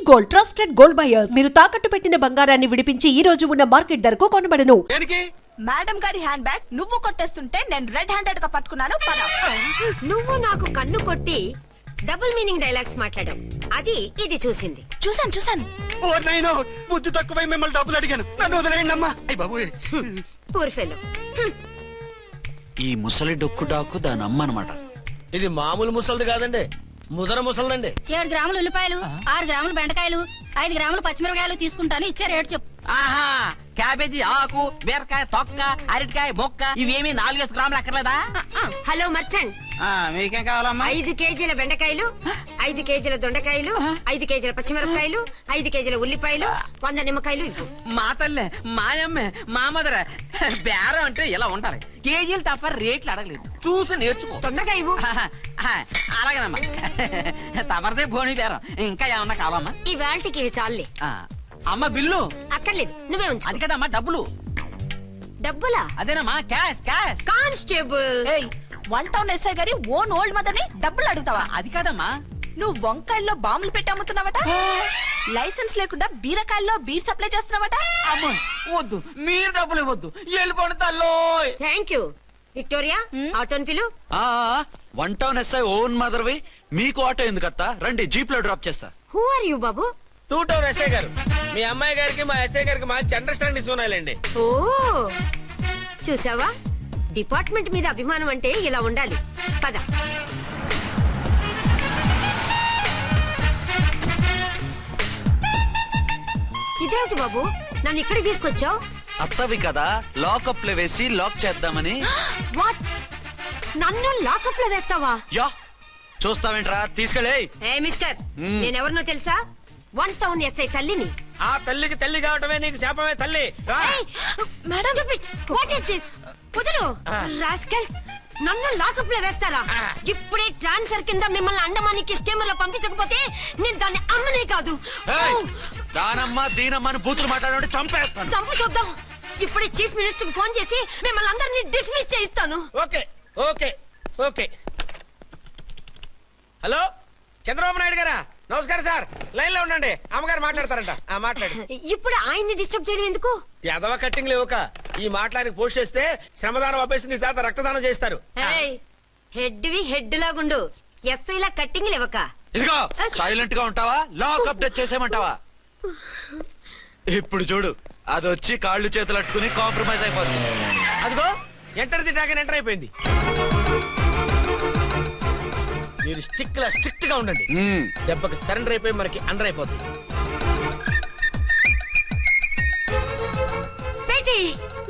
Gold trusted gold buyers మీరు తాకట్టు పెట్టిన బంగారాన్ని విడిపించి ఈ రోజు ఉన్న మార్కెట్ ధరకు కొనబడను. మేడం గారి హ్యాండ్ బ్యాగ్ నువ్వు కొట్టేస్తుంటే నేను రెడ్ హ్యాండెడ్ గా పట్టుకున్నాను. నువ్వు నాకు కన్ను కొట్టి డబుల్ మీనింగ్ డైలాగ్స్ మాట్లాడావు. అది ఇది చూసింది. చూసాను. ఓ నైనో బుద్ధి తక్కువై మిమ్మల్ని డబ్బులు అడిగాను. నన్ను వదిలేయండి అమ్మా. అయ్య బాబు, పూర్ ఫెలో. ఈ ముసలి డొక్కు డాకు దాని అమ్మ అనమాట. ఇది మామూలు ముసలిది కాదండి, ముదర ముసలిదండి. 7 గ్రాములు ఉల్లిపాయలు, 6 గ్రాములు బెండకాయలు, 5 గ్రాములు పచ్చిమిరపకాయలు తీసుకుంటాను. ఇచ్చే రేటు చెప్పు. ఆహా, క్యాబేజీ ఆకు, బీరకాయ తొక్క, అరటికాయ మొక్క ఇవేమి 4 గ్రాములు అక్కర్లేదా? హలో మర్చండ్, మీకేం కావాలమ్మా? 5 కేజీల బెండకాయలు, 5 కేజీల దొండకాయలు, 5 కేజీల పచ్చిమిరపకాయలు, 5 కేజీల ఉల్లిపాయలు, 100 నిమ్మకాయలు ఇవ్వు. మా తల్లే, మాయమ్మే, మా మదర బేరం అంటే ఇలా ఉండాలి. కేజీలు తప్ప రేట్లు అడగలేదు, చూసి నేర్చుకో. తొందరగా ఇవ్వు. అలాగేనమ్మా. తమరిదే భోని బేరం. ఇంకా ఏమన్నా కావాలమ్మా? ఇవాళకి ఇవి చాలులే. అమ్మ బిల్లు అక్కర్లేదు, నువ్వే ఉంచు. అది కదమ్మా డబ్బులు. డబ్బులా? అదేనమ్మా, cash cash. Constable, 1 town SI గారి ఓన్ ఓల్డ్ మదర్ ని డబ్బులు అడుగుతావా? అది కదమ్మా. నువ్వు వంకాయల్లో బాంబులు పెట్టి అమ్ముతున్నావట, లైసెన్స్ లేకుండా బీరకాయల్లో బీర్ సప్లై చేస్తున్నావట. అమ్మో వద్దు, మీరు డబ్బులు ఇవ్వద్దు, వెళ్ళిపోండి తల్లో. Thank you. విక్టోరియా, ఆటోన్ పిలు. 1 టౌన్ ఎస్ఐ ఓన్ మదర్వి, మీకు ఆటో ఎందుకత్తా? రండి, జీప్ లో డ్రాప్ చేస్తా. హూ ఆర్ యూ బాబు? 2 టౌన్ ఎస్ఐ గారు, మీ అమ్మాయి గారికి మా ఎస్ఐ గారికి మంచి అండర్స్టాండింగ్ ఉన్నాయండి. ఓ చూసావా, డిపార్ట్మెంట్ మీద అభిమానం అంటే ఇలా ఉండాలి. పద. ఇదేమిటి బాబు, నన్ను ఇక్కడికి తీసుకొచ్చావు? అత్తవి కదా, లాకప్ లో వేసి లాక్ చేద్దామని. వాట్, నన్ను లాకప్ లో వేస్తావా? యా, చూస్తావేంట్రా, తీసుకెళ్ళే. ఏ మిస్టర్, నేనెవరినో తెలుసా? 1 టౌన్ ఎస్ఐ తల్లిని. ఆ తల్లికి తల్లి కావటమే నీకు శాపమే తల్లి. కుదురు రాస్కల్స్, నన్ను లాకప్ లో వేస్తారా? ఇప్పుడే ట్రాన్స్ఫర్ కింద మిమ్మల్ని అండమానికి స్టీమర్ లో పంపించకపోతే నేను దాన్ని అమ్మనే కాదు. దానమ్మ దీనమ్మని బూతులు మాట్లాడే చంపేస్తాను. చంపు చూద్దాం. ఇప్పుడే చీఫ్ మినిస్టర్ ఫోన్ చేసి మిమ్మల్ని అందరినీ డిస్మిస్ చేయిస్తాను. Okay okay okay. Hello, Chandrababu Naidu గారా? నమస్కారం సార్, లైన్ లో ఉండండి, అమ్మగారు మాట్లాడతారంట. మాట్లాడు. ఇప్పుడు ఆయన్ని డిస్టర్బ్ చేయడం ఎందుకు? ఎదవ కట్టింగ్ లేవుక ఈ మాట్లాడి పోస్ట్ చేస్తే శ్రమదానం అభ్యసి నీ తాత రక్తదానం చేస్తారు. హెడ్ వి హెడ్ లాగుండు, ఎస్ఐ లా కట్టింగ్ లేవక. ఇదిగో సైలెంట్ గా ఉంటావా, లాక్ అప్డేట్ చేసేమంటావా? ఇప్పుడు చూడు, అది వచ్చి కాళ్ళు చేతులు అట్టుకుని కాంప్రమైజ్ అయిపోతుంది. అదిగో ఎంటర్ ది డ్రాగన్ ఎంటర్ అయిపోయింది. మీరు స్ట్రిక్ట్ గా ఉండండి, దెబ్బకి సరెండర్ అయిపోయి మనకి అండర్ అయిపోతుంది. బేటీ,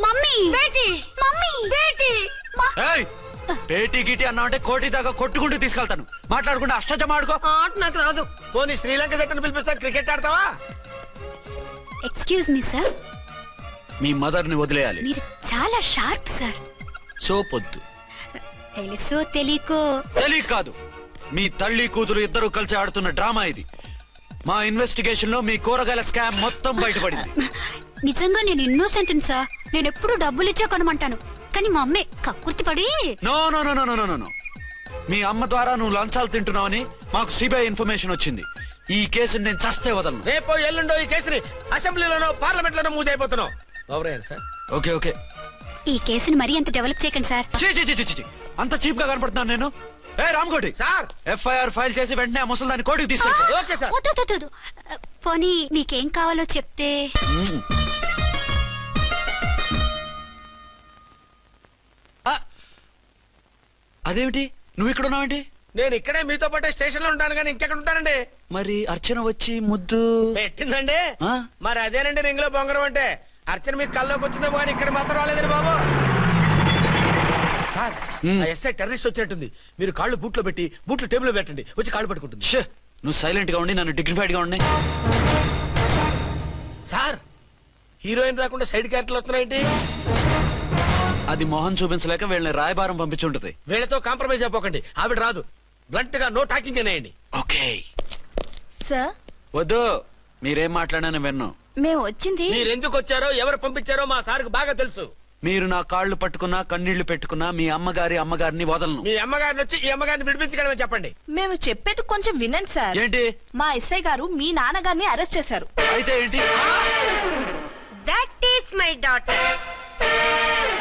మమ్మీ, బేటీ, మమ్మీ, బేటీ. పేటీ గిటి అన్నావంటే కోటి దాకా కొట్టుకుంటూ తీసుకెళ్తాను. మాట్లాడకుండా అష్టజమ ఆడుకో. ఆట నాకు రాదు. పోనీ శ్రీలంక జట్టును పిలిపిస్తా, క్రికెట్ ఆడతావా? ఎక్స్క్యూజ్ మీ సార్, మీ మదర్ ని వదిలేయాలి. మీరు చాలా షార్ప్ సార్. సోపొద్దు. తెలుసో తెలియకో. తెలియ కాదు, మీ తల్లి కూతురు ఇద్దరు కలిసి ఆడుతున్న డ్రామా ఇది. మా ఇన్వెస్టిగేషన్ లో మీ కూరగాయల స్కామ్ మొత్తం బయటపడింది. నిజంగా నేను ఇన్నోసెంట్ సార్. నేను ఎప్పుడు డబ్బులు ఇచ్చా కొనమంటాను, కానీ మా అమ్మే కక్కుర్తి పడి. No no no no no no, మీ అమ్మ ద్వారా నువ్వు లంచాలు తింటున్నావని మాకు సిబిఐ ఇన్ఫర్మేషన్ వచ్చింది. ఈ కేసుని నేను చస్తే వదలను. రేపో ఎల్లుండో ఈ కేసుని అసెంబ్లీలోనో పార్లమెంట్ లోనో మూవ్ అయిపోతున్నావు. సార్ ఓకే ఓకే, ఈ కేసుని మరీ అంత డెవలప్ చేయకండి సార్. అంత చీప్ గా కనపడుతున్నాను నేను? ఏ రామ్కోటి సార్, ఎఫ్ఐఆర్ ఫైల్ చేసి వెంటనే ఆ ముసలిదాన్ని కోర్టుకి తీసుకెళ్ళి. Okay sir. పోనీ మీకేం కావాలో చెప్తే. అదేమిటి, నువ్వు ఇక్కడ ఉన్నావేంటి? నేను ఇక్కడే మీతో పాటే స్టేషన్ లో ఉంటాను, కానీ ఇంకెక్కడ ఉంటానండి? మరి అర్చన వచ్చి ముద్దు పెట్టిందండి. మరి అదేనండి రింగ్ లో బొంగరం అంటే. అర్చన మీకు కల్లోకి వచ్చిందేమో కానీ ఇక్కడ మాత్రం రాలేదండి బాబు. సార్, ఎస్ఐ టెర్రరిస్ట్ వచ్చినట్టుంది. మీరు కాళ్ళు బూట్లో పెట్టి బూట్లు టేబుల్ పెట్టండి, వచ్చి కాళ్ళు పట్టుకుంటుంది. నువ్వు సైలెంట్ గా ఉండి నన్ను డిగ్నిఫైడ్ గా ఉండి. సార్, హీరోయిన్ రాకుండా సైడ్ క్యారెక్టర్లు వస్తున్నాయేంటి? అది మొహం చూపించలేక వీళ్ళని రాయబారం పంపించుంటది. వీళ్ళతో కాంప్రమైజ్ అయిపోకండి, ఆవిడ రాదు. బ్లంట్ గా నో టాకింగ్ అనేయండి. ఓకే సార్, వద్దు, మీరేం మాట్లాడానని విన్ను. మేము వచ్చింది. మీరు ఎందుకు వచ్చారో ఎవరు పంపించారో మా సార్కు బాగా తెలుసు. మీరు నా కాళ్ళు పట్టుకున్నా కన్నీళ్లు పెట్టుకున్నా మీ అమ్మగారిని వదలను. మీ అమ్మగారిని వచ్చి ఈ అమ్మగారిని విడిపించగలమని చెప్పండి. మేము చెప్పేది కొంచెం వినండి సార్. ఏంటి? మా ఎస్ఐ గారు మీ నాన్నగారిని అరెస్ట్ చేశారు. అయితే ఏంటి? That is my daughter.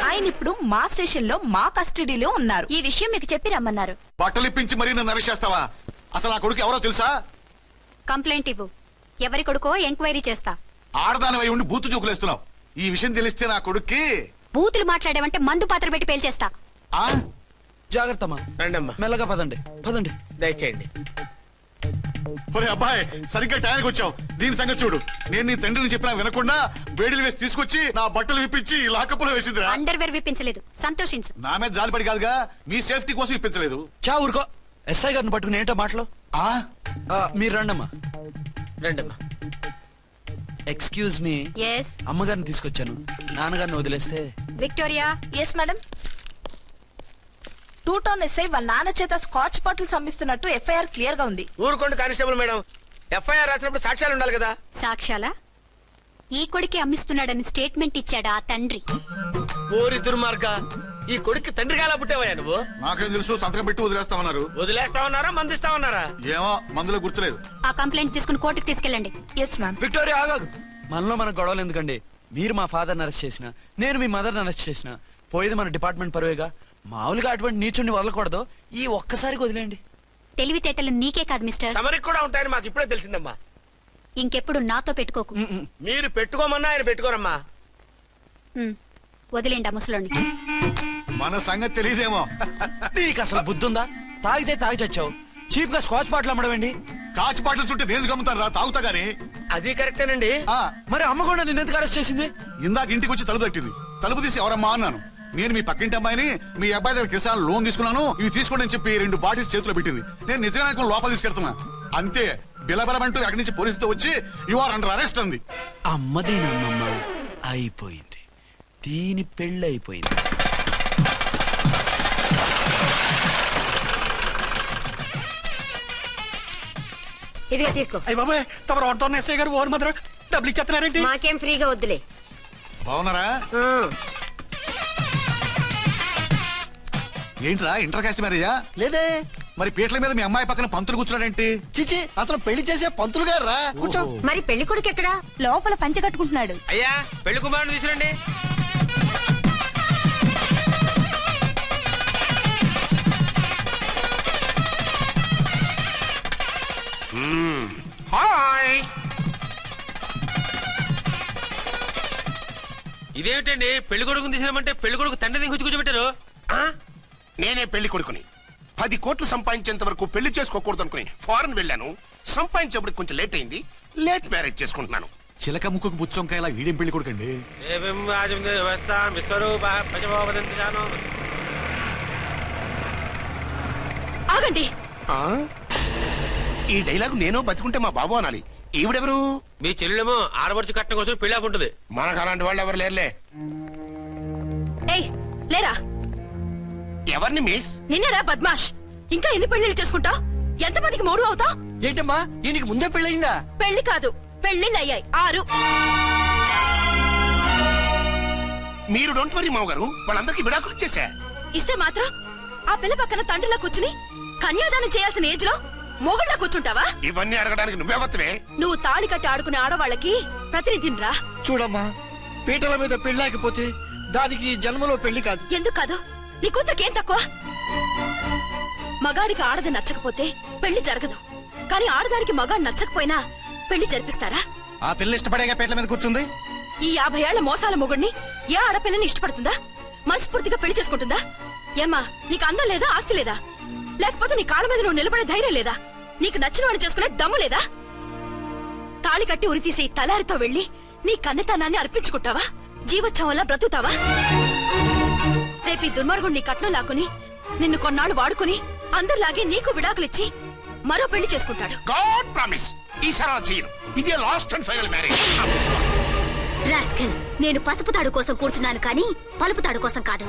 ఆయన ఇప్పుడు మా స్టేషన్ లో మా కస్టడీలో ఉన్నారు. ఈ విషయం మీకు చెప్పి రమ్మన్నారు. బట్టలిప్పించి మరీ నన్ను అరెస్ట్ చేస్తావా? అసలు ఆ కొడుకు ఎవరో తెలుసా? కంప్లైంట్ ఇవ్వు. ఎవరి కొడుకో ఎంక్వైరీ చేస్తా. ఆడదానివై ఉండి బూతు జోకులేస్తున్నావు. ఈ విషయం తెలిస్తే నా కొడుక్కి బూతులు మాట్లాడేవంటే మందు పాత్ర పెట్టి పేల్చేస్తా. ఆ జాగ్రత్తమ్మా. రండమ్మా, మెల్లగా పదండి. దయచేయండి. ఒరే అబ్బాయి, సరిగ్గా టైంకి వచ్చావు. దీని సంగతి చూడు. నేను నీ తండ్రిని చెప్పినా వినకుండా బేడీలు వేసి తీసుకొచ్చి నా బట్టలు విప్పించి లాకప్పులో వేసిందిరా. అండర్వేర్ విప్పించలేదు, సంతోషించు. నా మీద జాలిపడి కాదుగా, మీ సేఫ్టీ కోసం ఇప్పించలేదు. చా ఊరుకో. ఎస్ఐ గారిని పట్టుకుని ఏంటో మాటలు. మీరు రండమ్మా. రండమ్మా. Excuse me. ఎస్ అమ్మగారిని తీసుకొచ్చాను. నాన్నగారిని వదిలేస్తే. Victoria. Yes madam. 2 town SI వాళ్ళ నాన్న చేత స్కాచ్ బాటిల్స్ అమ్మిస్తున్నట్టు ఎఫ్ఐఆర్ క్లియర్ గా ఉంది. ఊరుకోండి కానిస్టేబుల్ మేడం. ఎఫ్ఐఆర్ రాసినప్పుడు సాక్ష్యాలు ఉండాలి కదా. సాక్ష్యాలా? ఈ కొడుకే అమ్మిస్తున్నాడని స్టేట్మెంట్ ఇచ్చాడా ఆ తండ్రి? ఓరి దుర్మార్గ, ఈ కొడుక్కి తండ్రిగా ఎలా పుట్టావయ్యా నువ్వు? నాకేం తెలుసు, సంతకం పెట్టి వదిలేస్తామన్నారు. వదిలేస్తామన్నారా మందిస్తామన్నారా? ఏమో, మందులో గుర్తులేదు. ఆ కంప్లైంట్ తీసుకుని కోర్టుకు తీసుకెళ్ళండి. Yes ma'am. విక్టోరియా ఆగాగు. మనలో మన గొడవలు ఎందుకండి? మీరు మా ఫాదర్ని అరెస్ట్ చేసిన, నేను మీ మదర్ని అరెస్ట్ చేసిన, పోయేది మన డిపార్ట్మెంట్ పరువేగా. మామూలుగా అటువంటి నీచుని వదలకూడదు. ఈ ఒక్కసారికి వదిలేండి. తెలివితేటలు నీకే కాదు మిస్టర్, తమరికి కూడా ఉంటాయని మాకు ఇప్పుడే తెలిసిందమ్మా. ఇంకెప్పుడు నాతో పెట్టుకోకు. మీరు పెట్టుకోమన్నా ఆయన పెట్టుకోరమ్మా. వదిలేండి ఆ ముసలోని. మన సంగతి తెలియదేమో. నీకు అసలు బుద్ధుందా? తాగితే తాగి చచ్చావు. చీప్ గా స్కాచ్ బాటిల్ అమ్మడమేంటి? కాచి బాటలు చుట్టూ నేను గమ్ముతాను రా, తాగుతా గానీ. అది కరెక్టేనండి. మరి అమ్మ కూడా నిన్ను ఎందుకు అరెస్ట్ చేసింది? ఇందాక ఇంటికి వచ్చి తలుపు తట్టింది. తలుపు తీసి ఎవరమ్మా అన్నాను. నేను మీ పక్కింటి అమ్మాయిని, మీ అబ్బాయి దగ్గర కిసాన్ లోన్ తీసుకున్నాను, ఇవి తీసుకోండి అని చెప్పి 2 బాటిల్స్ చేతిలో పెట్టింది. నేను నిజంగా లోపల తీసుకెళ్తున్నా. అంతే, బిలబలమంటూ అక్కడి నుంచి పోలీసుతో వచ్చి యు ఆర్ అండర్ అరెస్ట్ అంది. అమ్మదేనమ్మమ్మ అయిపోయింది. దీని పెళ్ళి అయిపోయింది. ఇదిగా తీసుకో. అయ్య బాబాయ్, తమ రోడ్డు ఎస్ఐ గారు ఓర్ మాత్రం డబ్బులు ఇచ్చేస్తున్నారేంటి? మాకేం ఫ్రీగా వద్దులే. బాగున్నారా? ఏంట్రా ఇంటర్ కాస్ట్ మ్యారేజా? లేదే. మరి పీటల మీద మీ అమ్మాయి పక్కన పంతులు కూర్చున్నాడేంటి? చిచి, అతను పెళ్లి చేసే పంతులు గారు రా. కూర్చో. మరి పెళ్లి కొడుకు ఎక్కడా? లోపల పంచె కట్టుకుంటున్నాడు. అయ్యా, పెళ్లి కుమారుని తీసుకురండి. హాయ్. ఇదేమిటండి, పెళ్లి కొడుకుని తీసినామంటే పెళ్లి కొడుకు తండ్రి దిగి కూర్చోబెట్టారు. నేనే పెళ్లి కొడుకుని. 10 కోట్లు సంపాదించేంత వరకు పెళ్లి చేసుకోకూడదు అనుకుని ఫారెన్ వెళ్ళాను. సంపాదించేప్పుడు కొంచెం లేట్ అయింది. లేట్ మ్యారేజ్ చేసుకుంటున్నాను. చిలక ముక్కుకు బుచ్చొంకాయ ఇలా వీడేం పెళ్లి కొడుకండి? ఆగండి. ఈ డైలాగ్ నేను బతుకుంటే మా బాబు అనాలి. ఈవిడెవరు? మీ చెల్లెమో ఆడబడుచు కట్టడం కోసం పెళ్లి ఆపుంటది. మనకు అలాంటి వాళ్ళు ఎవరు లేరులే. ఏయ్, లేరా. ఎవరిని మిస్? నిన్నరా బద్మాష్. ఇంకా ఎన్ని పెళ్లిళ్ళు చేసుకుంటా? ఎంతమందికి మూడు అవుతా? ఏంటమ్మా, ఈయనకి ముందే పెళ్ళయిందా? పెళ్లి కాదు, పెళ్లిళ్ళు అయ్యాయి 6. మీరు డోంట్ వరీ మామగారు, వాళ్ళందరికీ విడాకులు ఇచ్చేసా. ఇస్తే మాత్రం ఆ పిల్ల పక్కన తండ్రిలా కూర్చుని కన్యాదానం చేయాల్సిన ఏజ్ లో మొగుళ్ళ కూర్చుంటావా? ఇవన్నీ అడగడానికి నువ్వెవత్తవే? నువ్వు తాళి కట్టి ఆడుకునే ఆడవాళ్ళకి ప్రతినిధినిరా. చూడమ్మా, పీటల మీద పెళ్ళాకపోతే దానికి ఈ జన్మలో పెళ్లి కాదు. ఎందుకు కాదు? నీ కూతురికేం తక్కువ? మగాడికి ఆడది నచ్చకపోతే పెళ్లి జరగదు. కానీ ఆడదానికి మగాడు నచ్చకపోయినా పెళ్లి జరిపిస్తారా? ఆ పిల్ల ఇష్టపడేగా పీటల మీద కూర్చుంది. ఈ 50 ఏళ్ల మోసాల మొగుడిని ఏ ఆడపిల్లని ఇష్టపడుతుందా? మనస్ఫూర్తిగా పెళ్లి చేసుకుంటుందా? ఏమ్మా, నీకు అందం లేదా, ఆస్తి లేదా? లేకపోతే నీ కాళ్ళ మీద నువ్వు నిలబడే ధైర్యం లేదా? నీకు నచ్చిన వాడిని చేసుకునే దమ్ము లేదా? తాళి కట్టి ఉరితీసే ఈ తలారితో వెళ్లి నీ కన్నెతనాన్ని అర్పించుకుంటావా? జీవోత్సవంలా బ్రతుకుతావా? రేపు ఈ దుర్మార్గుడు నీ కట్నం లాక్కుని నిన్ను కొన్నాళ్ళు వాడుకుని అందరిలాగే నీకు విడాకులిచ్చి మరో పెళ్లి చేసుకుంటాడు. గాడ్ ప్రామిస్, ఈసారి అలా చేయను. ఇదే last and final marriage. Rascal, నేను పసుపు తాడు కోసం కూర్చున్నాను కానీ పలుపు తాడు కోసం కాదు.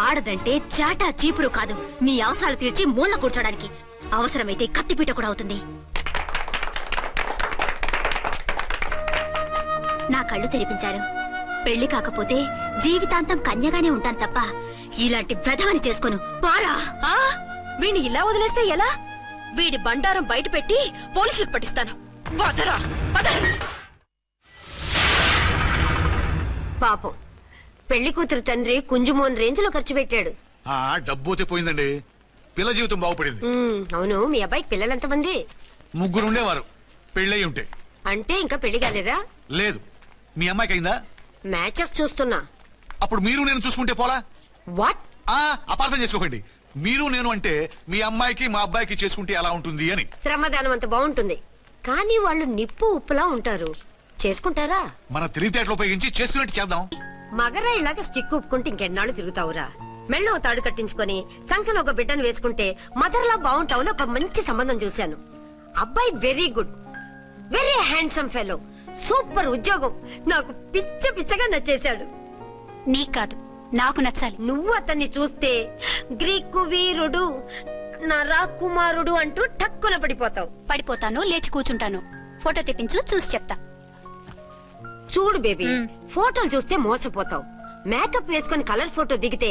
ఆడదంటే చాటా చీపురు కాదు, నీ అవసరాలు తీర్చి మూల కూర్చోడానికి. అవసరమైతే కత్తిపీట కూడా అవుతుంది. నా కళ్ళు తెరిపించారు. పెళ్లి కాకపోతే జీవితాంతం కన్యగానే ఉంటాను తప్ప ఇలాంటి ప్రధాని చేసుకోను. పారా ఆ వీణ్ణి ఇలా వదిలేస్తే ఎలా? వీడి బండారం బయట పెట్టి పోలీసులకు పట్టిస్తాను. వదరా వద. పాపం పెళ్లి కూతురు తండ్రి కుంజుమోన్ రేంజ్ లో ఖర్చు పెట్టాడు. ఆ డబ్బు అయితే పోయిందండి, పిల్ల జీవితం బాగుపడింది. అవును, మీ అబ్బాయికి పిల్లలు ఎంతమంది? 3 ఉండేవారు, పెళ్ళయి ఉంటే. అంటే ఇంకా పెళ్లి కాలేదా? లేదు. మీ అమ్మాయికి అయిందా? మ్యాచెస్ చూస్తున్నా. అప్పుడు మీరు నేను చూసుకుంటే పోలా? వాట్? అపార్థం చేసుకోకండి. మీరు నేను అంటే మీ అమ్మాయికి మా అబ్బాయికి చేసుకుంటే ఎలా ఉంటుంది అని. శ్రమదానం అంత బాగుంటుంది, కానీ వాళ్ళు నిప్పు ఉప్పులా ఉంటారు. చేసుకుంటారా? మన తెలివితేటలు ఉపయోగించి చేసుకున్నట్టు చేద్దాం. మగరాయిలాగా స్టిక్ ఉప్పుకుంటే ఇంకెన్నాళ్ళు తిరుగుతావురా? మెళ్ళో తాడు కట్టించుకొని సంఖ్యలో ఒక బిడ్డను వేసుకుంటే మదర్లా బాగుంటావు. ఒక మంచి సంబంధం చూశాను. అబ్బాయి very good, very handsome fellow, super ఉద్యోగం. నాకు పిచ్చగా నచ్చేశాడు. నీకు కాదు, నాకు నచ్చాలి. నువ్వు అతన్ని చూస్తే గ్రీకు వీరుడు, నా రాకుమారుడు అంటూ టక్కున పడిపోతావు. పడిపోతాను, లేచి కూర్చుంటాను. ఫోటో తెప్పించు, చూసి చెప్తా. చూడు బేబీ, ఫోటోలు చూస్తే మోసపోతావు. మేకప్ వేసుకుని కలర్ ఫోటో దిగితే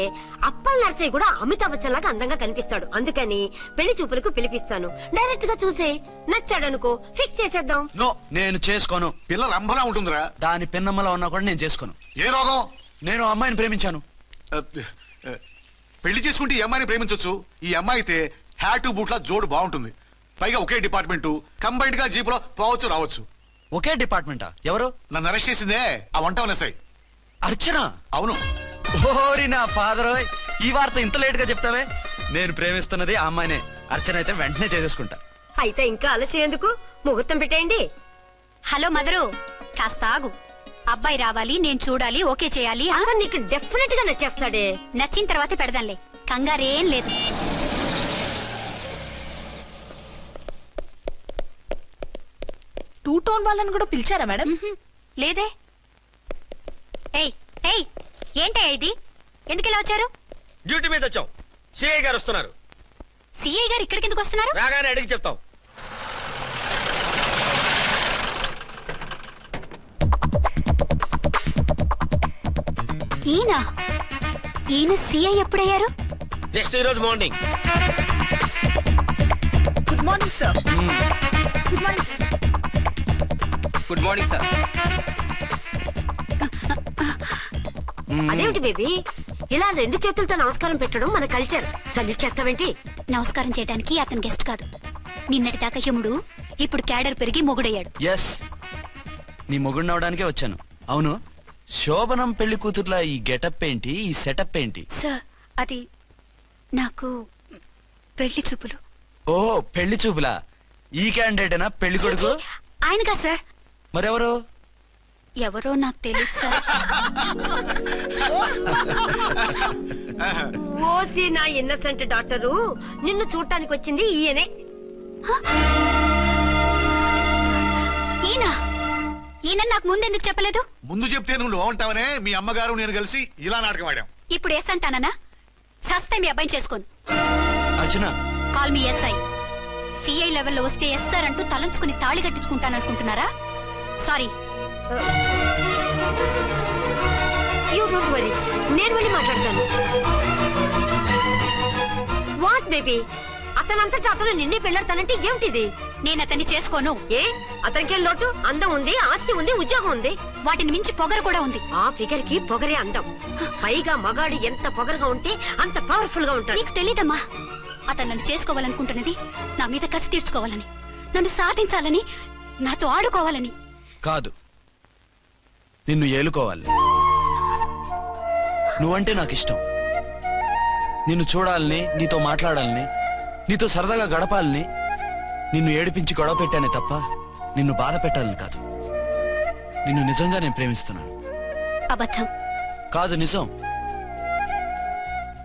అప్పల్ నర్సయ్య కూడా అమితాబ్ బచ్చన్ లాగా అందంగా కనిపిస్తాడు. అందుకని పెళ్లి చూపులకు పిలిపిస్తాను. డైరెక్ట్ గా చూసే నచ్చాడనుకో, ఫిక్స్ చేసేద్దాం. నో, నేను చేసుకోను. పిల్ల రంభలా ఉంటుందిరా. దాని పిన్నమ్మలా ఉన్నా కూడా నేను చేసుకోను. ఏ రోగం? నేను ఆ అమ్మాయిని ప్రేమించాను. పెళ్లి చేసుకుంటే ఈ అమ్మాయిని ప్రేమించొచ్చు. ఈ అమ్మాయి అయితే హ్యాటు బూట్ల జోడు బాగుంటుంది. పైగా ఒకే డిపార్ట్మెంట్, కంబైన్డ్ గా జీపులో పోవచ్చు రావచ్చు. ఒకే డిపార్ట్మెంటా? ఎవరు? నన్ను అరెస్ట్ చేసిందే ఆ వంట ఎస్ఐ అర్చన. అవును. ఓరి నా ఫాదర్, ఈ వార్త ఇంత లేట్ గా చెప్తావే? నేను ప్రేమిస్తున్నది ఆ అమ్మాయినే. అర్చన అయితే వెంటనే చేసేసుకుంటా. అయితే ఇంకా ఆలస్యం ఎందుకు? ముహూర్తం పెట్టేయండి. హలో మదరు, కాస్త ఆగు. అబ్బాయి రావాలి, నేను చూడాలి, ఓకే చేయాలి. అతను నీకు డెఫినెట్ గా నచ్చేస్తాడే. నచ్చిన తర్వాతే పెడదాంలే, కంగారేం లేదు. టూ టోన్ వాళ్ళని కూడా పిలిచారా మేడం? లేదే. ఏయ్ ఏయ్, ఏంటయ్యా ఇది? ఎందుకు ఇలా వచ్చారు? డ్యూటీ మీద వచ్చాం. సిఐ గారు వస్తున్నారు. సిఐ గారు ఇక్కడికి ఎందుకు వస్తున్నారు? రాగానే అడిగి చెప్తాం. ఈయన సిఐ ఎప్పుడయ్యారు? నెక్స్ట్ ఈ రోజు morning. Good morning sir. Good morning sir. Good morning sir. అదేమిటి బేబీ, ఇలా 2 చేతులతో నమస్కారం పెట్టడం మన కల్చర్. సల్యూట్ చేస్తావేంటి? నమస్కారం చేయడానికి అతను గెస్ట్ కాదు. నిన్నటి దాకా యముడు, ఇప్పుడు క్యాడర్ పెరిగి మొగుడయ్యాడు. ఎస్, నీ మొగుడినవడానికే వచ్చాను. అవును, శోభనం పెళ్లి కూతుర్లా ఈ గెటప్ ఏంటి, ఈ సెటప్ ఏంటి? సార్, అది నాకు పెళ్లి చూపులు. ఓ, పెళ్లి చూపులా? ఈ క్యాండిడేటేనా పెళ్లి కొడుకు? ఆయనగా సార్. మరెవరు? ఎవరో నాకు తెలియదు సార్. ఓసి నా ఇన్నసెంట్ డాక్టరు, నిన్ను చూడటానికి వచ్చింది ఈయనే. ఈయన నాకు ముందెందుకు చెప్పలేదు? ముందు చెప్తే నువ్వు బాగుంటావనే మీ అమ్మగారు నేను కలిసి ఇలా నాటకం ఆడాం. ఇప్పుడు ఎస్ అంటానా? సస్తే మీ అబ్బాయిని చేసుకోను. అర్చన, కాల్ మీ ఎస్ఐ. సిఐ లెవెల్లో వస్తే ఎస్ఆర్ అంటూ తలంచుకుని తాళి కట్టించుకుంటాననుకుంటున్నారా? సారీ. యూ డోంట్ వరీ, నేను వెళ్ళి మాట్లాడతాను. వాట్ బేబీ, అతనంతటా అతను నిన్నే పెళ్ళాడతానంటే ఏమిటిది? నేను అతన్ని చేసుకోను. ఏ, అతనికేం లోటు? అందం ఉంది, ఆస్తి ఉంది, ఉద్యోగం ఉంది. వాటిని మించి పొగరు కూడా ఉంది. ఆ ఫిగర్ కి పొగరే అందం. పైగా మగాడు ఎంత పొగరుగా ఉంటే అంత పవర్ఫుల్ గా ఉంటాడు. నీకు తెలీదమ్మా, అతను నన్ను చేసుకోవాలనుకుంటున్నది నా మీద కసి తీర్చుకోవాలని, నన్ను సాధించాలని, నాతో ఆడుకోవాలని కాదు, నిన్ను ఏలుకోవాలి. నువ్వంటే నాకు ఇష్టం. నిన్ను చూడాలని, నీతో మాట్లాడాలని, నీతో సరదాగా గడపాలని, నిన్ను ఏడిపించి గొడవ పెట్టానే తప్ప నిన్ను బాధ పెట్టాలని కాదు. నిన్ను నిజంగా నేను ప్రేమిస్తున్నాను. అబద్ధం కాదు, నిజం.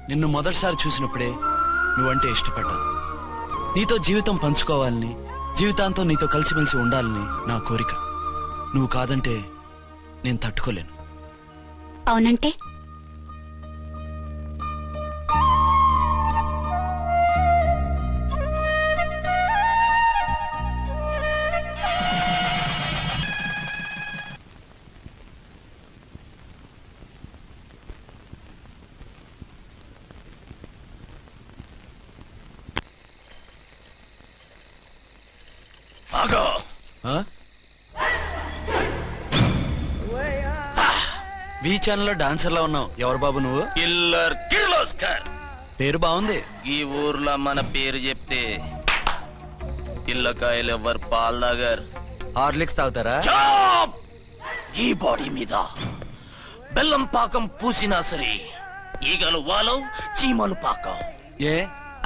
నిన్ను మొదటిసారి చూసినప్పుడే నువ్వంటే ఇష్టపడ్డాను. నీతో జీవితం పంచుకోవాలని, జీవితాంతం నీతో కలిసిమెలిసి ఉండాలని నా కోరిక. నువ్వు కాదంటే నేను తట్టుకోలేను. అవునంటే వి ఛానల్ లో డాన్సర్ లా ఉన్నావు. ఎవరు బాబు నువ్వు? కిల్లర్ కిర్లోస్కర్. పేరు బాగుంది. ఈ ఊర్లో మన పేరు చెప్తే పిల్లకాయలు ఎవరు పాల్ తాగర్. హార్లిక్స్ తాగుతారా? ఈ బాడీ మీద బెల్లం పాకం పూసినా సరే ఈగలు వాలవు, చీమలు పాకం. ఏ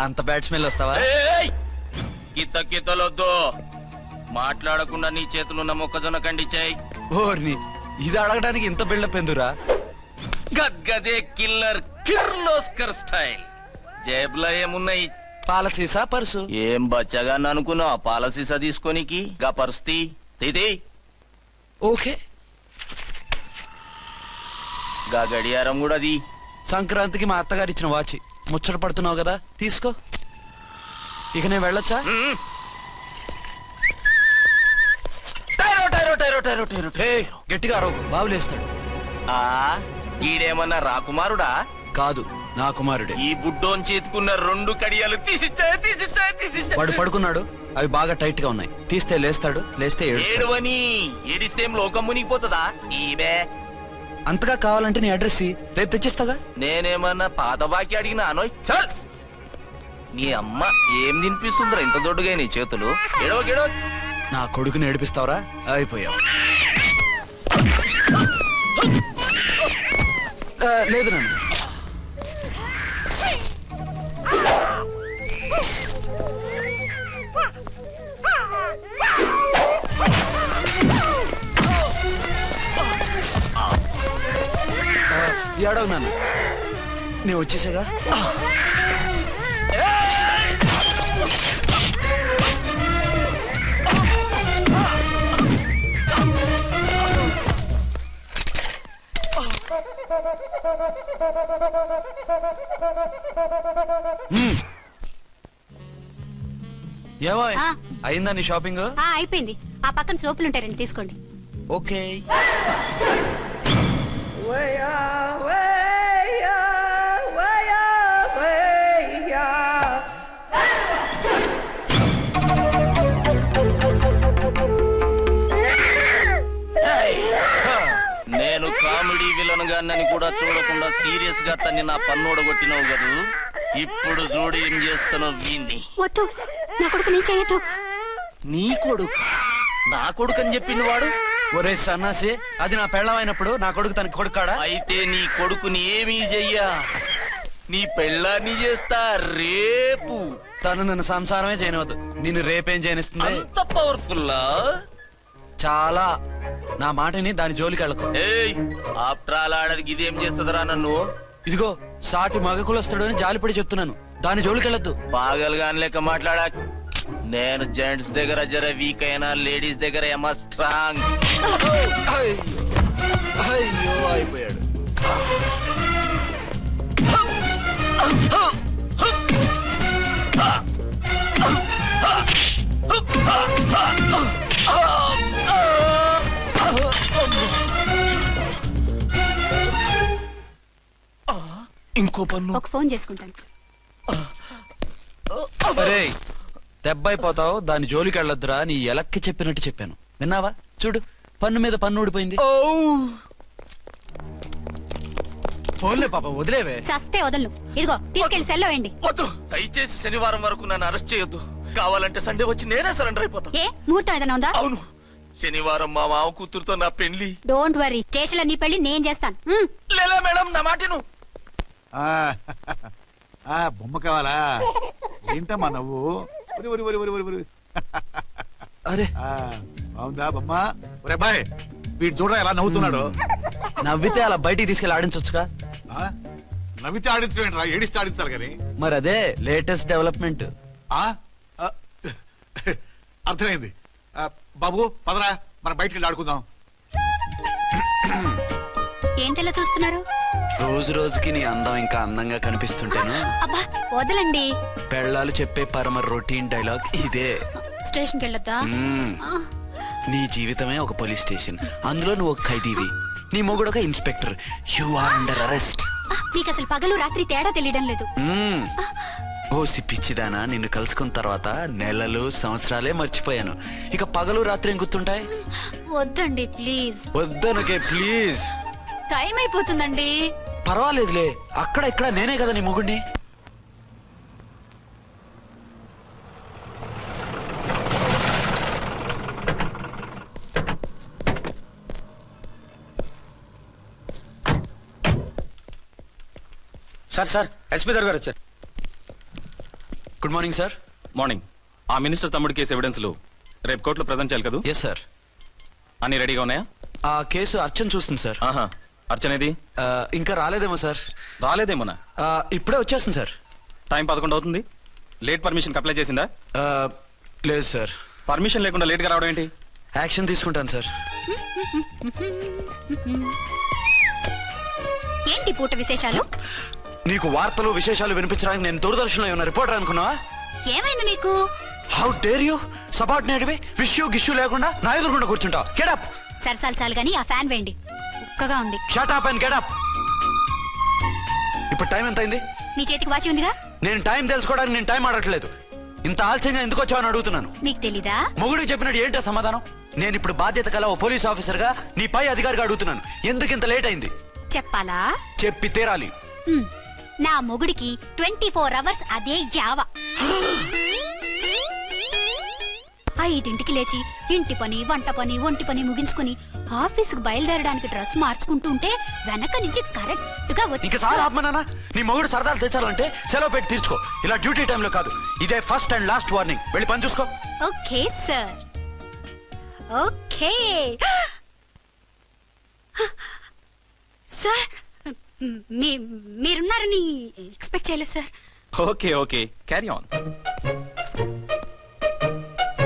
అంత బ్యాడ్ స్మెల్ వస్తావా? కితలొద్దు. మాట్లాడకుండా నీ చేతులున్న మొక్కజొన్న కండిచాయి. ఓర్ని, ఇది అడగడానికి ఇంత బిల్డప్ ఎందురా? గద్గదే కిల్లర్ కిర్లోస్కర్ స్టైల్. జేబులో ఏమున్నాయి? పాల సీసా, పర్సు. ఏం బచ్చగా అనుకున్నావు? పాల సీసా తీసుకోనికి గా పరిస్థితి తీది. ఓకే. గా గడియారం కూడా అది. సంక్రాంతికి మా అత్తగారు ఇచ్చిన వాచి. ముచ్చట పడుతున్నావు కదా, తీసుకో. ఇక నేను వెళ్ళొచ్చా? గట్టిగా అరవకు, బావులేస్తాడు. ఈడేమన్నా రాకుమారుడా? కాదు, నా కుమారుడే. ఈ బుడ్డోన్ చేతుకున్న 2 కడియాలు తీసిచ్చా. వాడు పడుకున్నాడు, అవి బాగా టైట్ గా ఉన్నాయి. తీస్తే లేస్తాడు, లేస్తే ఏడువని. ఏడిస్తే లోకం మునిగిపోతుందా? ఈబే అంతగా కావాలంటే నీ అడ్రస్ రేపు తెచ్చిస్తాగా. నేనేమన్నా పాత బాకి అడిగినా అనోయ్. చల్, నీ అమ్మ ఏం తినిపిస్తుందిరా ఇంత దొడ్డుగా నీ చేతులు? ఎడవ నా కొడుకుని ఏడిపిస్తావరా? అయిపోయావు. లేదు నన్ను. ఏడవు నాన్న, నేను వచ్చేసాగా. ఏమో అయిందా నీ షాపింగ్? అయిపోయింది. ఆ పక్కన సోపులుంటాయి, రండి తీసుకోండి. ఓకే. నేను కామెడీ విలన్ గాన్నని కూడా చూడకుండా సీరియస్ గా తన్ని నా పన్నోడగొట్టినావు కదూ. ఇప్పుడు చూడు ఏం చేస్తున్నావు వీణ్ణి. వద్దు, నా కొడుకు నేను చేయొద్దు. నీ కొడుకు? నా కొడుకు అని చెప్పింది వాడు. ఒరే సన్నాసి, అది నా పెళ్ళమైనప్పుడు నా కొడుకు తన కొడుకాడా? అయితే నీ కొడుకుని ఏమీ చెయ్యా, నీ పెళ్ళాన్ని చేస్తా రేపు. తను నన్ను సంసారమే చేయనవద్దు, నిన్ను రేపేం చేయనిస్తుంది? అంత పవర్ఫుల్లా? చాలా. నా మాటని దాని జోలికి వెళ్ళకు. ఆఫ్టర్ ఆల్ ఆడదికి ఇదేం చేస్తుందిరా నన్ను? ఇదిగో సాటి మగకులొస్తాడు అని జాలిపడి చెప్తున్నాను, దాని జోలికి వెళ్ళొద్దు. పాగలుగాని లెక్క మాట్లాడా. నేను జెంట్స్ దగ్గర జర వీక్ అయినా లేడీస్ దగ్గర ఏమో స్ట్రాంగ్. అయ్యో అయిపోయాడు. ఇంకో పన్ను. ఒక ఫోన్ చేసుకుంటాను. అరే దెబ్బైపోతావు, దాని జోలికి వెళ్ళొద్దురా. నీ ఎలక్కి చెప్పినట్టు చెప్పాను, విన్నావా? చూడు, పన్ను మీద పన్ను ఊడిపోయింది. ఫోన్లే పాప, వదిలేవే. సస్తే వదలను. ఇదిగో తీసుకెళ్లి సెల్లో వేయండి. వద్దు, దయచేసి శనివారం వరకు నన్ను అరెస్ట్ చేయొద్దు. కావాలంటే సండే వచ్చి నేనే సరెండర్ అయిపోతా. ఏ ముహూర్తం ఏదైనా ఉందా? అవును, శనివారం మా మామ కూతురుతో నా పెళ్లి. డోంట్ వరీ, స్టేషన్ లో నీ పెళ్లి నేను చేస్తాను. లేలా మేడం, నా మాటను. బొమ్మ కావాలా? ఏంటమ్మా నవ్వు? అరే బాగుందా బొమ్మ? ఒరే బాయ్, వీడు చూడరా ఎలా నవ్వుతున్నాడు. నవ్వితే అలా బయటికి తీసుకెళ్ళి ఆడించొచ్చుగా. నవ్వితే ఆడించడం, ఏడిస్తే ఆడించాలి కానీ. మరి అదే లేటెస్ట్ డెవలప్మెంట్. అర్థమైంది. బాబు పదరా, మనం బయటికి వెళ్ళి ఆడుకుందాం. ఏంటలా చూస్తున్నారు? రోజు రోజుకి నీ అందం ఇంకా అందంగా కనిపిస్తుంటాను. అబ్బా వదలండి. పెళ్ళాలు చెప్పే పరమ రొటీన్ డైలాగ్ ఇదే. స్టేషన్కి వెళ్ళొద్దా? నీ జీవితమే ఒక పోలీస్ స్టేషన్, అందులో నువ్వు ఒక ఖైదీవి, నీ మొగుడు ఒక inspector. You are under arrest. మీకు అసలు పగలు రాత్రి తేడా తెలియడం లేదు. ఓ సిప్పిచ్చిదానా, నిన్ను కలుసుకున్న తర్వాత నెలలు సంవత్సరాలే మర్చిపోయాను. ఇక పగలు రాత్రి ఏం గుర్తుంటాయి? వద్దండి ప్లీజ్. వద్దనకే ప్లీజ్. టైం అయిపోతుందండి. పర్వాలేదులే, అక్కడ ఇక్కడ నేనే కదా నీ మొగుడిని. సార్ ఎస్పీ గారు వచ్చారు. Good morning sir. మార్నింగ్. ఆ మినిస్టర్ తమ్ముడి కేసు ఎవిడెన్స్లు రేపు కోర్టులో ప్రజెంట్ చేయాలి కదా? Yes sir. అన్ని రెడీగా ఉన్నాయా? ఆ కేసు అర్చన చూస్తుంది సార్. ఆహా, అర్చనేది? ఇంకా రాలేదేమో సార్. రాలేదేమోనా? ఇప్పుడే వచ్చేస్తుంది సార్. టైం 11 అవుతుంది. లేట్ పర్మిషన్ అప్లై చేసిందా? లేదు సార్. పర్మిషన్ లేకుండా లేట్ గా రావడం ఏంటి? యాక్షన్ తీసుకుంటాను సార్. ఏంటి పూట విశేషాలు? నీకు వార్తలు విశేషాలు వినిపించడానికి నేను దూరదర్శన్లో ఏమన్నా రిపోర్టర్ అనుకున్నావా? ఏమైంది మీకు? హౌ డేర్ యూ సబార్డినేట్వి విష్యూ గిష్యూ లేకుండా నా ఎదురుకుండా కూర్చుంటావు? Get up. సరసాలు చాలు గానీ ఆ ఫ్యాన్ వేయండి, ఉక్కగా ఉంది. Shut up and get up. ఇప్పుడు టైం ఎంత అయింది? నీ చేతికి వాచి ఉందిగా. నేను టైం తెలుసుకోవడానికి నేను టైం ఆడట్లేదు. ఇంత ఆలస్యంగా ఎందుకు వచ్చావని అడుగుతున్నాను. మీకు తెలీదా? మొగుడికి చెప్పినట్టు ఏంటో సమాధానం? నేను ఇప్పుడు బాధ్యత కల ఓ పోలీస్ ఆఫీసర్ గా నీ పై అధికారిగా అడుగుతున్నాను, ఎందుకు ఇంత లేట్ అయింది? చెప్పాలా? చెప్పి తీరాలి. నా మొగుడికి 24 అవర్స్ అదే యావ. 5ంటికి లేచి ఇంటి పని, వంట పని, ఒంటి పని ముగించుకుని ఆఫీసుకు బయలుదేరడానికి డ్రెస్ మార్చుకుంటూ ఉంటే వెనక నుంచి కరెక్ట్ గా వచ్చి. ఇంకా సార్ ఆత్మనానా, నీ మొగుడు సరదాలు తెచ్చాలంటే సెలవు పెట్టి తీర్చుకో. ఇలా డ్యూటీ టైంలో కాదు. ఇదే ఫస్ట్ అండ్ లాస్ట్ వార్నింగ్. వెళ్ళి పని చూసుకో. Okay sir, okay sir. మీరున్నారని ఎక్స్పెక్ట్ చేయలేదు సార్. Okay okay, carry on.